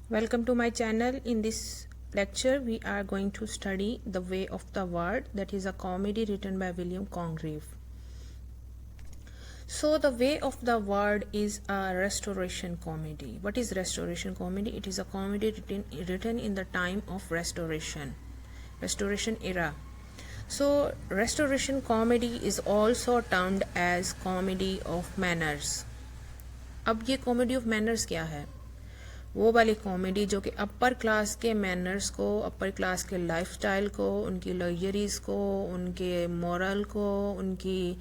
Welcome to my channel. In this lecture, we are going to study The Way of the World, that is a comedy written by William Congreve. So, The Way of the World is a restoration comedy. What is restoration comedy? It is a comedy written in the time of restoration era. So, restoration comedy is also termed as comedy of manners. अब ये comedy of manners क्या है? वो वाली comedy जो कि upper class के manners को, अपर क्लास के लाइफस्टाइल को, उनकी लग्जरीज को, उनके मॉरल को, उनकी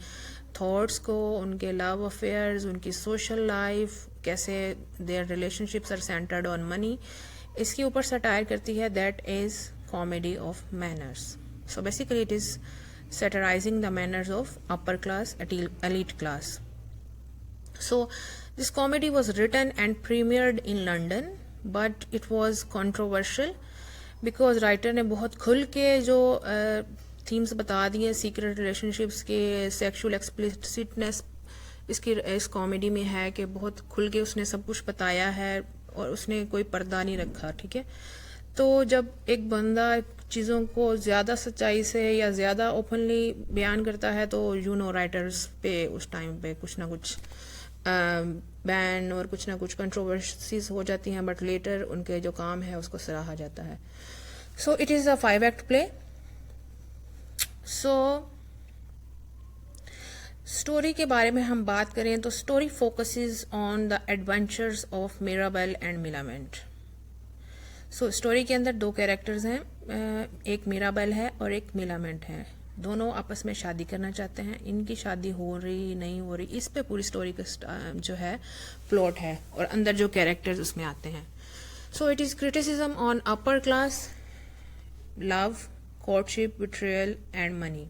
थॉट्स को, उनके लव अफेयर्स, उनकी सोशल लाइफ, कैसे their relationships are centred on money, इसके ऊपर सटायर करती है. That is comedy of manners. So basically it is satirizing the manners of upper class, elite class. So this comedy was written and premiered in London, but it was controversial because writer ने बहुत खुल के जो themes बता दिए, secret relationships के, sexual एक्सप्लिसिटनेस इस comedy में है कि बहुत खुल के उसने सब कुछ बताया है और उसने कोई पर्दा नहीं रखा. ठीक है, तो जब एक बंदा चीज़ों को ज़्यादा सच्चाई से या ज़्यादा ओपनली बयान करता है तो राइटर्स पे उस टाइम पे कुछ ना कुछ बैन और कुछ ना कुछ कंट्रोवर्सीज हो जाती हैं, बट लेटर उनके जो काम है उसको सराहा जाता है. So it is a 5 act play. So story के बारे में हम बात करें तो story focuses on the adventures of Mirabell and Millamant. So story के अंदर 2 कैरेक्टर्स हैं, एक मिराबेल है और एक मिलामेंट है. दोनों आपस में शादी करना चाहते हैं. इनकी शादी हो रही नहीं हो रही, इस पे पूरी स्टोरी का जो है प्लॉट है और अंदर जो कैरेक्टर्स उसमें आते हैं. So it is criticism on upper class, love, courtship, betrayal and money.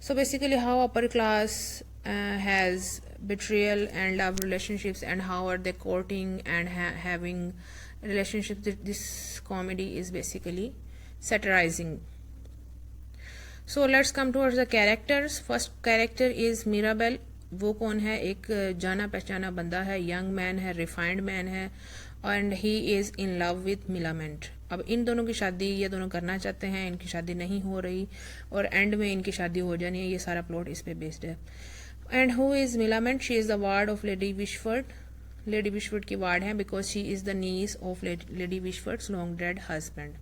So basically how upper class has betrayal and love relationships and how are they courting and having relationships. This comedy is basically satirizing. So let's come towards the characters. First character is Mirabel. वो कौन है? एक जाना पहचाना बंदा है, young man है, refined man है and he is in love with Millamant. अब इन दोनों की शादी ये दोनों करना चाहते हैं, इनकी शादी नहीं हो रही और एंड में इनकी शादी हो जानी है. ये सारा प्लॉट इस पे बेस्ड है. And who is Millamant? She is the ward of Lady Wishfort. Lady Wishfort की वार्ड है because she is the niece of Lady Wishfort's long dead husband.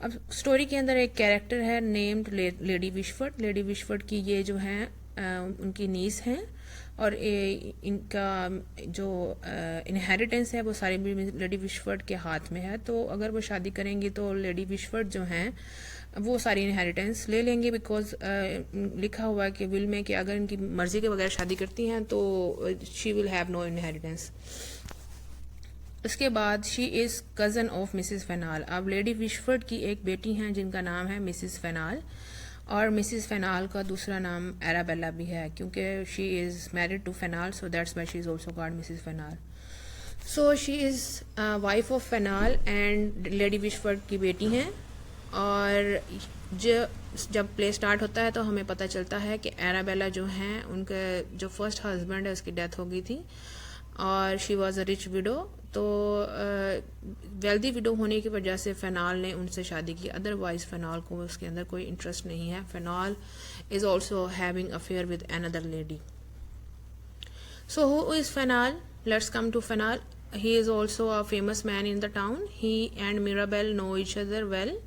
अब स्टोरी के अंदर एक कैरेक्टर है named Lady Wishfort. Lady Wishfort की ये जो है उनकी नीस हैं और इनका जो इनहेरिटेंस है वो सारी लेडी विशफर्ड के हाथ में है. तो अगर वो शादी करेंगी तो लेडी विशफर्ड जो हैं वो सारी इनहेरिटेंस ले लेंगे बिकॉज लिखा हुआ है कि विल में कि अगर इनकी मर्जी के बगैर शादी करती हैं तो she will have no inheritance. उसके बाद she is cousin of Mrs Fainall. अब लेडी विशफर्ड की एक बेटी हैं जिनका नाम है मिसिस फेनाल और मिसिस फेनाल का दूसरा नाम एराबेला भी है क्योंकि she is married to Fainall, so that's why she is also called Mrs Fainall. So she is wife of Fainall and Lady Wishfort की बेटी हैं. और जब प्ले स्टार्ट होता है तो हमें पता चलता है कि एराबेला जो हैं उनके जो फर्स्ट हस्बैंड है उसकी डेथ हो गई थी और she was a rich window. तो वेल्दी विडो होने की वजह से फेनाल ने उनसे शादी की. अदरवाइज फेनाल को उसके अंदर कोई इंटरेस्ट नहीं है. Fainall is also having affair with another lady. So who is Fainall? Let's come to Fainall. He is also a famous man in the town. He and Mirabell know each other well.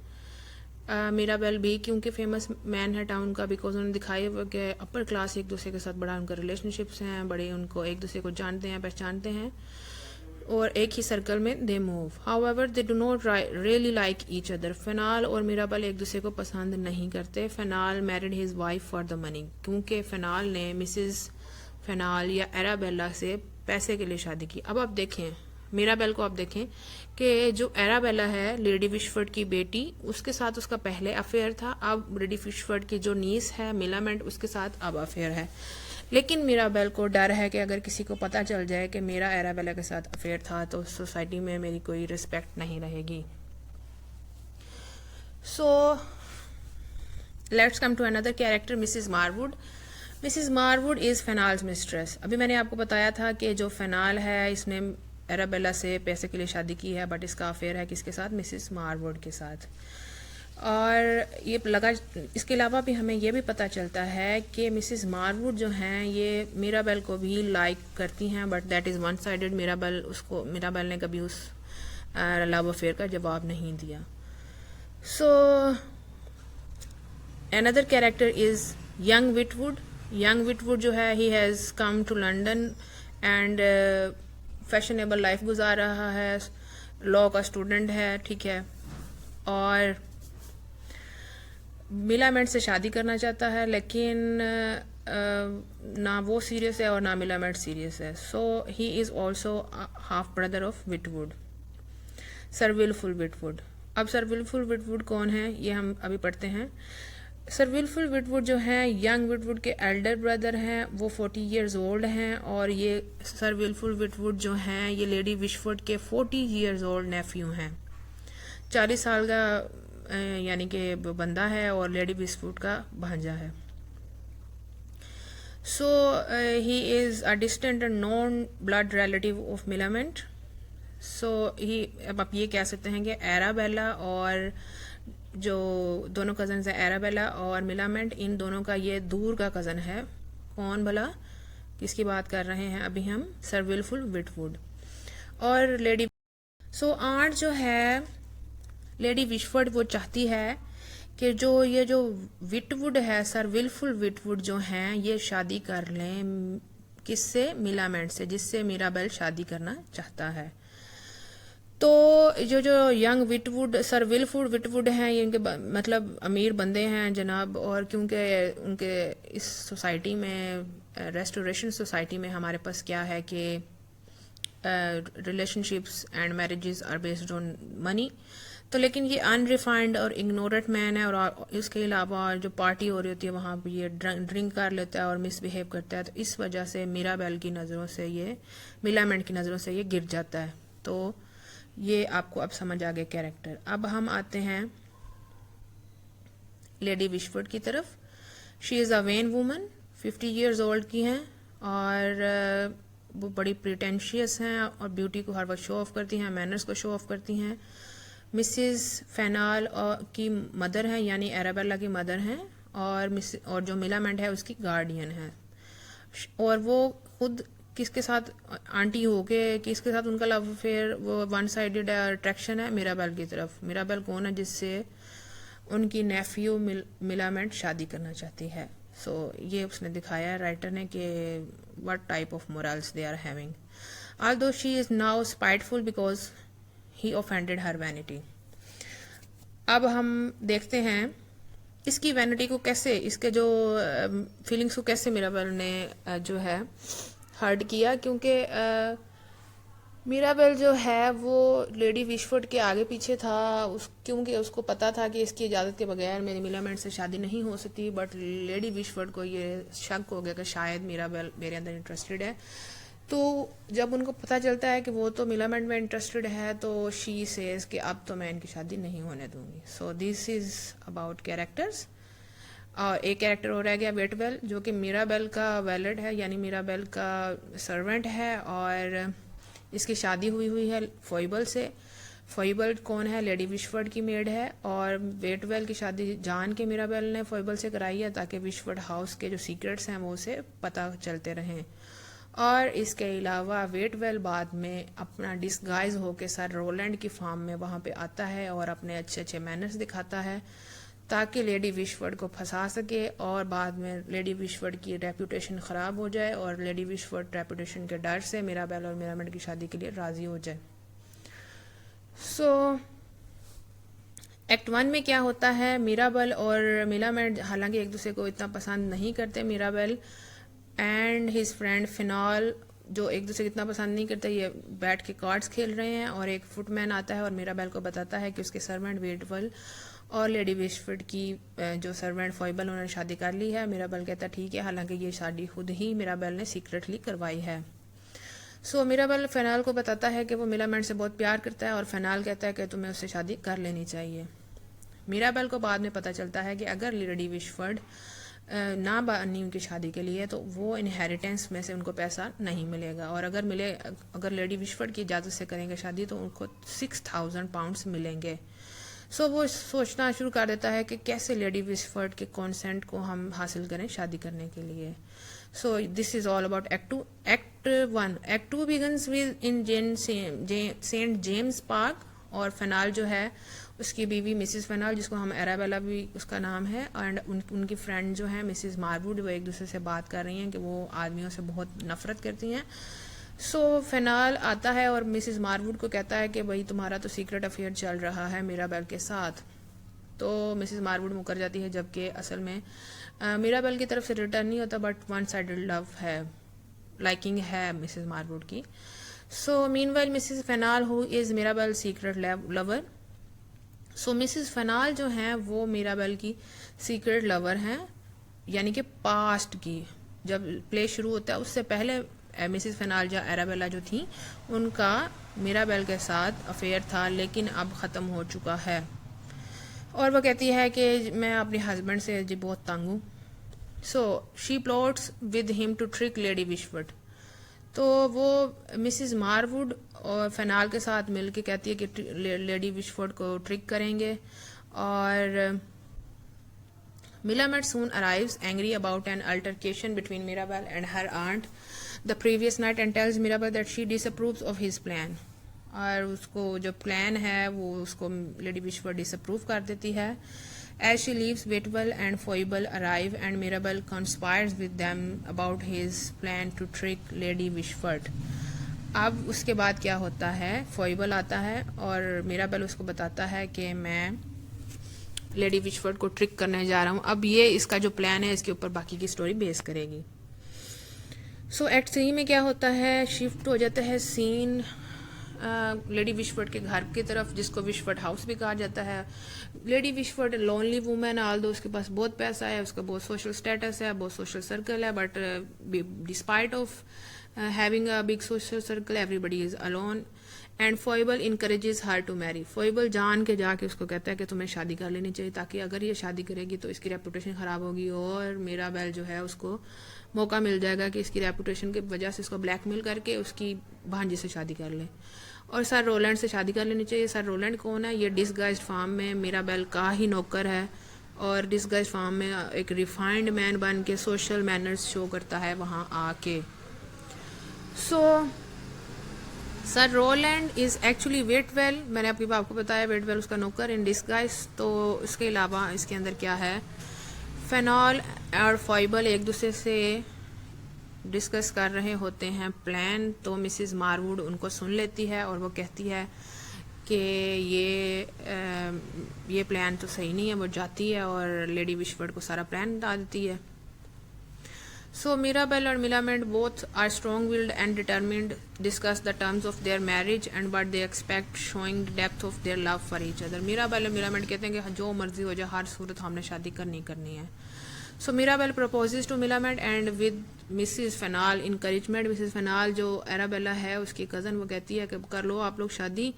Mirabell भी क्योंकि famous man है town का because उन्होंने दिखाया हुआ कि upper class एक दूसरे के साथ बड़ा उनका रिलेशनशिप्स हैं, बड़े उनको एक दूसरे को जानते हैं, पहचानते हैं और एक ही सर्कल में they move. However they do not really like each other. Fainall और मिराबेल एक दूसरे को पसंद नहीं करते. Fainall married his wife for the money क्योंकि फेनाल ने मिसिस फेनाल या एराबेला से पैसे के लिए शादी की. अब आप देखें मिराबेल को, आप देखें कि जो एराबेला है लेडी विशफर्ड की बेटी, उसके साथ उसका पहले अफेयर था. अब लेडी विशफर्ड की जो नीस है मिलामेंट, उसके साथ अब अफेयर है. लेकिन मिराबेल को डर है कि अगर किसी को पता चल जाए कि मेरा एराबेला के साथ अफेयर था तो सोसाइटी में मेरी कोई रिस्पेक्ट नहीं रहेगी. So let's come to another character, Mrs Marwood. Mrs Marwood is Fainall's mistress. अभी मैंने आपको बताया था कि जो फेनाल है इसने एराबेला से पैसे के लिए शादी की है, बट इसका अफेयर है किसके साथ, मिसिस मारवुड के साथ। और ये लगा, इसके अलावा भी हमें ये भी पता चलता है कि मिसिस मारवुड जो हैं ये मिराबेल को भी लाइक करती हैं, but that is one sided. Mirabell ने कभी उस लव अफेयर का जवाब नहीं दिया। So another character is young Witwoud. Young Witwoud जो है, he has come to London and fashionable life गुजार रहा है, लॉ का स्टूडेंट है, ठीक है, और मिलामेंट से शादी करना चाहता है, लेकिन ना वो सीरियस है और ना मिलामेंट सीरियस है। So he is also half brother of Witwoud, Sir Wilfull Witwoud. अब सर विल्फुल विटवुड कौन है, ये हम अभी पढ़ते हैं। सर विल्फुल विटवुड जो हैं यंग विटवुड के एल्डर ब्रदर हैं, वो 40 ईयर्स ओल्ड हैं, और ये सर विल्फुल विटवुड जो हैं ये लेडी विशफुड के 40 ईयर्स ओल्ड नेफ्यू हैं। 40 साल का यानी कि बंदा है और लेडी विशफुड का भांजा है। So he is a distant and non blood relative of Millamant. So he, अब आप ये कह सकते हैं कि एराबेला और जो दोनों कज़न्स हैं, एराबेला और मिलामेंट, इन दोनों का ये दूर का कज़न है। कौन भला, किसकी बात कर रहे हैं अभी हम, सर विल्फुल विटवुड और लेडी। सो आंट जो है लेडी विशफुड, वो चाहती है कि जो विटवुड है, सर विल्फुल विटवुड जो हैं, ये शादी कर लें किससे, मिलामेंट से, जिससे मिराबेल शादी करना चाहता है। तो जो यंग विटवुड, सर विल्फुल विटवुड हैं, ये इनके मतलब अमीर बंदे हैं जनाब, और क्योंकि उनके इस सोसाइटी में, रेस्टोरेशन सोसाइटी में हमारे पास क्या है कि relationships and marriages are based on money. तो लेकिन ये अनरिफाइंड और इग्नोरेंट मैन है, और इसके अलावा जो पार्टी हो रही होती है वहाँ पर ये ड्रिंक कर लेता है और मिसबिहेव करता है, तो इस वजह से मिराबेल की नज़रों से ये, मिलामेंट की नज़रों से ये गिर जाता है। तो ये आपको अब समझ आ गए कैरेक्टर। अब हम आते हैं लेडी विशफुड की तरफ। She is a when woman, 50 years old की हैं, और वो बड़ी प्रिटेंशियस हैं और ब्यूटी को हर वक्त शो ऑफ करती हैं, मैनर्स को शो ऑफ करती हैं। मिसिस फेनाल की मदर हैं, यानी एराबेला की मदर हैं, और जो मिलामेंट है उसकी गार्डियन है, और वो खुद किसके साथ आंटी हो के किसके साथ उनका लव अफेयर, वो वन साइडेड अट्रैक्शन है मिराबेल की तरफ। मिराबेल कौन है, जिससे उनकी नेफ्यू मिलामेंट शादी करना चाहती है। सो ये उसने दिखाया है राइटर ने कि what type of morals they are having. Although she is now spiteful because he offended her vanity. अब हम देखते हैं इसकी वैनिटी को कैसे, इसके जो फीलिंग्स को कैसे मिराबेल ने जो है हर्ट किया, क्योंकि मिराबेल जो है वो लेडी विशफुड के आगे पीछे था, क्योंकि उसको पता था कि इसकी इजाज़त के बगैर मेरी मिलामेंट से शादी नहीं हो सकती। बट लेडी विशफुड को ये शक हो गया कि शायद मिराबेल मेरे अंदर इंटरेस्टेड है। तो जब उनको पता चलता है कि वो तो मिलामेंट में इंटरेस्टेड है, तो शी सेज कि अब तो मैं इनकी शादी नहीं होने दूंगी। So this is about characters. और एक कैरेक्टर हो रह गया वेटवेल, जो कि मिराबेल का वैलेट है, यानी मिराबेल का सर्वेंट है, और इसकी शादी हुई है फोइबल से। फोइबल कौन है, लेडी विशफुड की मेड है, और वेटवेल की शादी जान के मिराबेल ने फोइबल से कराई है, ताकि विशफुड हाउस के जो सीक्रेट्स हैं वो उसे पता चलते रहें। और इसके अलावा वेटवेल बाद में अपना डिस्गाइज होके सर रोलैंड की फार्म में वहाँ पे आता है और अपने अच्छे अच्छे मैनर्स दिखाता है, ताकि लेडी विशफुड को फंसा सके, और बाद में लेडी विशफुड की रेपुटेशन ख़राब हो जाए, और लेडी विशफुड रेपुटेशन के डर से मिराबेल और मिरामेंट की शादी के लिए राज़ी हो जाए। सो एक्ट 1 में क्या होता है, मिराबेल और मिलामेंट हालांकि एक दूसरे को इतना पसंद नहीं करते। Mirabell and his friend Fainall जो एक दूसरे को इतना पसंद नहीं करते, ये बैठ के कार्ड्स खेल रहे हैं, और एक फुटमैन आता है और मिराबेल को बताता है कि उसके सर्वेंट वेटवेल और लेडी विशफुड की जो सर्वेंट फोइबल उन्होंने शादी कर ली है। मिराबेल कहता है ठीक है, हालांकि ये शादी खुद ही मिराबेल ने सीक्रेटली करवाई है। सो मिराबेल फेनाल को बताता है कि वो मिलामेंट से बहुत प्यार करता है, और फेनाल कहता है कि तुम्हें उससे शादी कर लेनी चाहिए। मिराबेल को बाद में पता चलता है कि अगर लेडी विशफुड ना बानी उनकी शादी के लिए, तो वो इनहेरिटेंस में से उनको पैसा नहीं मिलेगा। और अगर लेडी विशफर्ड की इजाज़त से करेंगे शादी तो उनको 6000 पाउंड्स मिलेंगे। सो वो सोचना शुरू कर देता है कि कैसे लेडी विशफर्ड के कॉन्सेंट को हम हासिल करें शादी करने के लिए। So this is all about act 2। Act 1, act 2 begins with in Saint James Park, और फेनाल जो है उसकी बीवी मिसिस फेनाल, जिसको हम एराबेला भी उसका नाम है, एंड उनकी फ्रेंड जो है मिसिस मारवुड, वो एक दूसरे से बात कर रही हैं कि वो आदमियों से बहुत नफरत करती हैं। सो फेनाल आता है और मिसिस मारवुड को कहता है कि भाई तुम्हारा तो सीक्रेट अफेयर चल रहा है मिराबेल के साथ। तो मिसिस मारवुड मुकर जाती है, जबकि असल में मिराबेल की तरफ से रिटर्न नहीं होता, बट वन साइडेड लव है, लाइकिंग है मिसिस मारवुड की। So meanwhile Mrs Fainall who is Mirabell secret lover, so Mrs Fainall जो हैं वो मिराबेल की सीक्रेट लवर हैं, यानी कि पास्ट की। जब प्ले शुरू होता है उससे पहले मिसिस फेनाल या एराबेला जो थी उनका मिराबेल के साथ अफेयर था, लेकिन अब ख़त्म हो चुका है। और वो कहती है कि मैं अपने हस्बैंड से जी बहुत तंग हूँ। So she plots with him to trick Lady Wishfort. तो वो मिसिस मारवुड और फेनाल के साथ मिलके कहती है कि लेडी विशफोर्ड को ट्रिक करेंगे। और Millamant soon arrives angry about an altercation between Mirabell and her aunt the previous night and tells Mirabell that she disapproves of his plan. और उसको जो प्लान है वो उसको लेडी विशफोर्ड डिसअप्रूव कर देती है। As she leaves, Whitwell and Foible arrive and Mirabel conspires with them about his plan to trick Lady Wishford. अब उसके बाद क्या होता है, फोइबल आता है और मिराबेल उसको बताता है कि मैं लेडी विशफर्ड को ट्रिक करने जा रहा हूँ। अब ये इसका जो प्लान है इसके ऊपर बाकी की स्टोरी बेस करेगी। सो एक्ट 3 में क्या होता है, शिफ्ट हो जाता है सीन लेडी विशफर्ड के घर की तरफ, जिसको विशफर्ड हाउस भी कहा जाता है। लेडी विशफर्ड लोनली वुमेन, ऑल दो उसके पास बहुत पैसा है, उसका बहुत सोशल स्टेटस है, बहुत सोशल सर्कल है, but despite of having a big social circle everybody is alone. And Foible encourages her to marry. Foible जान के जाके उसको कहता है कि तुम्हें शादी कर लेनी चाहिए, ताकि अगर ये शादी करेगी तो इसकी रेपुटेशन खराब होगी और मिराबेल जो है उसको मौका मिल जाएगा कि इसकी रेपुटेशन की वजह से इसको ब्लैकमेल करके उसकी भांजी से शादी कर ले। और सर रोलैंड से शादी कर लेनी चाहिए। सर रोलैंड कौन है, ये डिसगाइज्ड फार्म में मिराबेल का ही नौकर है और डिसगाइज्ड फार्म में एक रिफाइंड मैन बन के सोशल मैनर्स शो करता है वहाँ आके। So sir Rowland is actually Waitwell, मैंने आपके आपको बताया वेटवेल उसका नौकर इन डिसगाइज। तो इसके अलावा इसके अंदर क्या है, फेनॉल और फोइबल एक दूसरे से डिस्कस कर रहे होते हैं प्लान। तो मिसिस मारवुड उनको सुन लेती है और वो कहती है कि ये प्लान तो सही नहीं है। वो जाती है और लेडी विशफर्ड को सारा प्लान बता देती है। सो मिराबेल और Millamant both are strong willed and determined discuss the terms of their marriage and but they expect showing the depth of their love for each other. Mirabell और Millamant कहते हैं कि जो मर्जी हो जाए, हर सूरत हमने शादी करनी है। So Mirabell proposes to Millamant and with Mrs Fainall encouragement. Mrs Fainall जो एराबेला है उसकी कज़न, वो कहती है कि कर लो आप लोग शादी।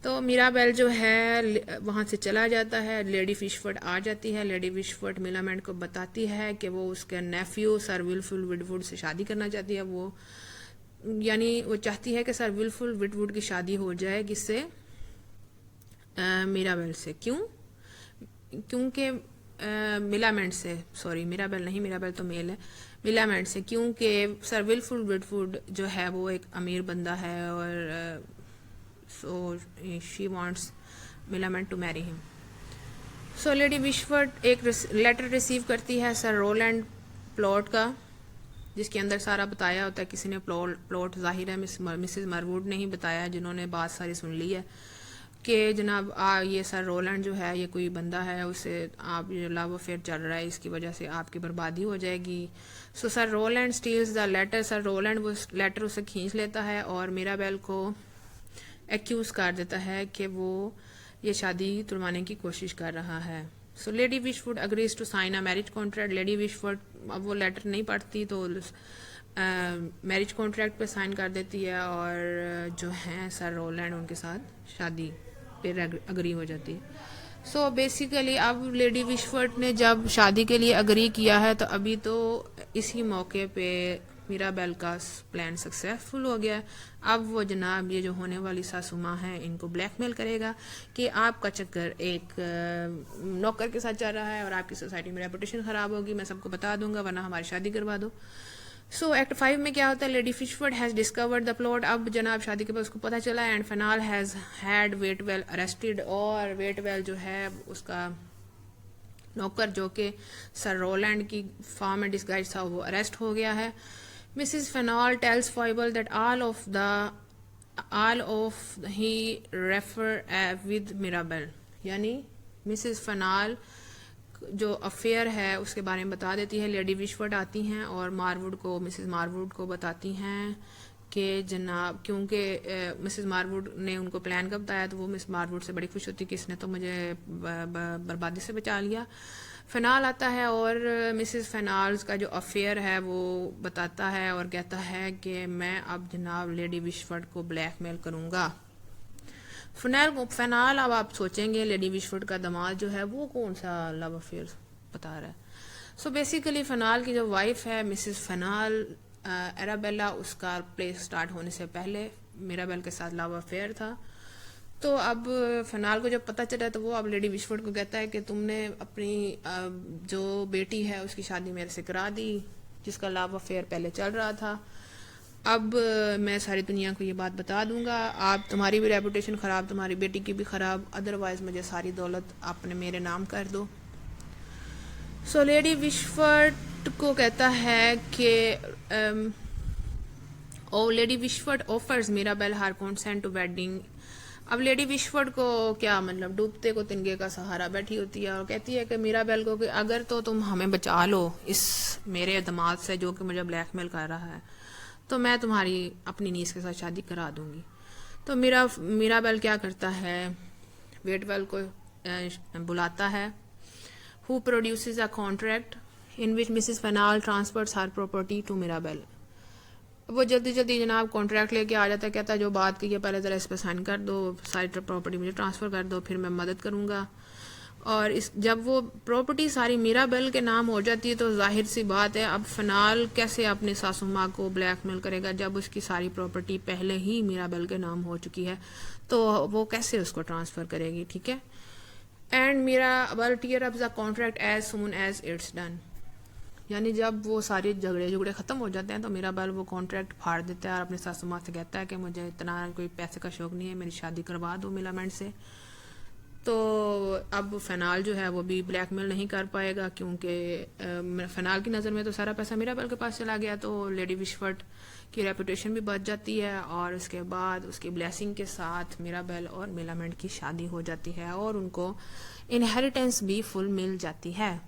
तो मिराबेल जो है वहाँ से चला जाता है। लेडी विशफर्ड आ जाती है। लेडी विशफर्ड मिलामेंट को बताती है कि वो उसके नेफ्यू सर विल्फुल विटवुड से शादी करना चाहती है। वो यानी वो चाहती है कि सर विल्फुल विटवुड की शादी हो जाए किससे, मिराबेल से। क्योंकि मिलामेंट से, सॉरी मिराबेल नहीं, मिराबेल तो मेल है, मिलामेंट से, क्योंकि सर विल्फुल विटवुड जो है वो एक अमीर बंदा है और so she wants Millamant to marry him. So Lady Wishfort एक लेटर रिसीव करती है सर रोलैंड प्लॉट का, जिसके अंदर सारा बताया होता है। किसी ने प्लॉट जाहिर है मिसिस मारवुड ने ही बताया, जिन्होंने बात सारी सुन ली है कि जनाब ये सर रोलैंड जो है ये कोई बंदा है, उससे आप ये लव अफेयर चल रहा है, इसकी वजह से आपकी बर्बादी हो जाएगी। So sir Rowland steals the letter. Sir Rowland वो लेटर उसे खींच लेता है और मिराबेल को एक्यूज कर देता है कि वो ये शादी तुड़वाने की कोशिश कर रहा है। So Lady Wishfort agrees to sign a marriage contract. Lady Wishfort अब वो लेटर नहीं पढ़ती तो मैरिज कॉन्ट्रैक्ट पे साइन कर देती है और जो है सर रोलैंड उनके साथ शादी पे अग्री हो जाती है। सो बेसिकली अब लेडी विशफर्ड ने जब शादी के लिए अग्री किया है तो अभी तो इसी मौके पे मीराबेल का प्लान सक्सेसफुल हो गया। अब वो जनाब ये जो होने वाली सासू माँ है इनको ब्लैकमेल करेगा कि आपका चक्कर एक नौकर के साथ चल रहा है और आपकी सोसाइटी में रेपुटेशन खराब होगी, मैं सबको बता दूंगा वरना हमारी शादी करवा दो। सो एक्ट 5 में क्या होता है, Lady Wishfort has discovered the plot. अब जनाब शादी के बाद उसको पता चला and Fainall has had Waitwell arrested, और वेटवेल जो है उसका नौकर जो कि सर रोलैंड की फार्म में डिस्गाइज था वो अरेस्ट हो गया है। Mrs Fainall tells Foible that all of he refer with Mirabell, यानी मिसिस फेनाल जो अफेयर है उसके बारे में बता देती है। लेडी विशफर्ड आती हैं और मारवुड को, मिसेस मारवुड को बताती हैं कि जनाब, क्योंकि मिसेस मारवुड ने उनको प्लान का बताया तो वो मिस मारवुड से बड़ी खुश होती कि इसने तो मुझे बर्बादी से बचा लिया। फेनाल आता है और मिसेस फेनाल्स का जो अफेयर है वो बताता है और कहता है कि मैं अब जनाब लेडी विशफर्ड को ब्लैकमेल करूंगा। फेनाल अब आप सोचेंगे लेडी विशफर्ड का दामाद जो है वो कौन सा लव अफेयर बता रहा है। सो बेसिकली फेनाल की जो वाइफ है मिसेस फेनाल, एराबेला, उसका प्ले स्टार्ट होने से पहले मिराबेल के साथ लव अफेयर था। तो अब फेनाल को जब पता चला तो वो अब लेडी विशफर्ड को कहता है कि तुमने अपनी जो बेटी है उसकी शादी मेरे से करा दी जिसका लव अफेयर पहले चल रहा था। अब मैं सारी दुनिया को ये बात बता दूंगा, आप, तुम्हारी भी रेपुटेशन ख़राब, तुम्हारी बेटी की भी ख़राब, अदरवाइज मुझे सारी दौलत आपने मेरे नाम कर दो। सो लेडी विशफर्ड को कहता है कि Lady Wishfort offers Mirabell her consent to wedding. अब लेडी विशफर्ड को क्या मतलब, डूबते को तिनके का सहारा बैठी होती है और कहती है कि मिराबेल को कि अगर तो तुम हमें बचा लो इस मेरे दामाद से जो कि मुझे ब्लैकमेल कर रहा है तो मैं तुम्हारी अपनी नीस के साथ शादी करा दूंगी। तो मिराबेल क्या करता है, वेटवेल को बुलाता है, who produces a contract in which Mrs Fainall transfers her property to Mirabell. वो जल्दी जल्दी जनाब कॉन्ट्रैक्ट लेके आ जाता है, कहता है जो बात की है पहले ज़रा इस पर साइन कर दो, सारी प्रॉपर्टी मुझे ट्रांसफ़र कर दो, फिर मैं मदद करूँगा। और इस जब वो प्रॉपर्टी सारी मिराबेल के नाम हो जाती है तो जाहिर सी बात है अब फेनाल कैसे अपनी सासू माँ को ब्लैकमेल करेगा जब उसकी सारी प्रॉपर्टी पहले ही मिराबेल के नाम हो चुकी है, तो वो कैसे उसको ट्रांसफ़र करेगी, ठीक है। And Mirabell tear up the contract as soon as it's done, यानी जब वो सारे झगड़े ख़त्म हो जाते हैं तो मिराबेल वो कॉन्ट्रैक्ट फाड़ देता है और अपनी सासू माँ से कहता है कि मुझे इतना कोई पैसे का शौक नहीं है, मेरी शादी करवा दो मिलामेंट से। तो अब फेनाल जो है वो भी ब्लैकमेल नहीं कर पाएगा क्योंकि फेनाल की नज़र में तो सारा पैसा मिराबेल के पास चला गया, तो लेडी विशफर्ड की रेपुटेशन भी बच जाती है और उसके बाद उसकी ब्लेसिंग के साथ मिराबेल और मिलामेंट की शादी हो जाती है और उनको इनहेरिटेंस भी फुल मिल जाती है।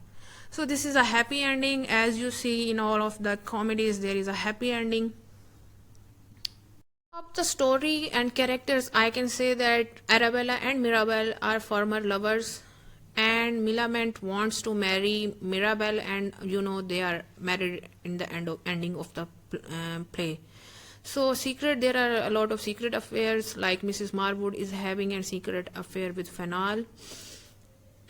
So this is a happy ending. As you see in all of the comedies, there is a happy ending. Of the story and characters, I can say that Arabella and Mirabel are former lovers, and Millamant wants to marry Mirabel, and you know they are married in the ending of the play. So there are a lot of secret affairs, like Mrs. Marwood is having a secret affair with Fenal,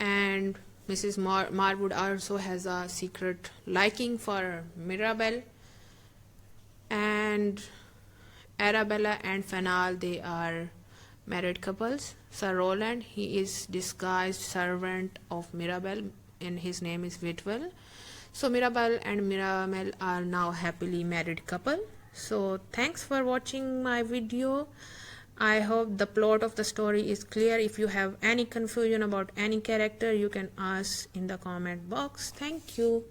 and Mrs. Marwood also has a secret liking for Mirabel, and Arabella and Fenal, they are married couples. Sir Roland, he is disguised servant of Mirabel and his name is Whitwell. So Mirabel and Mirabel are now happily married couple. So thanks for watching my video. I hope the plot of the story is clear. If you have any confusion about any character, you can ask in the comment box. Thank you.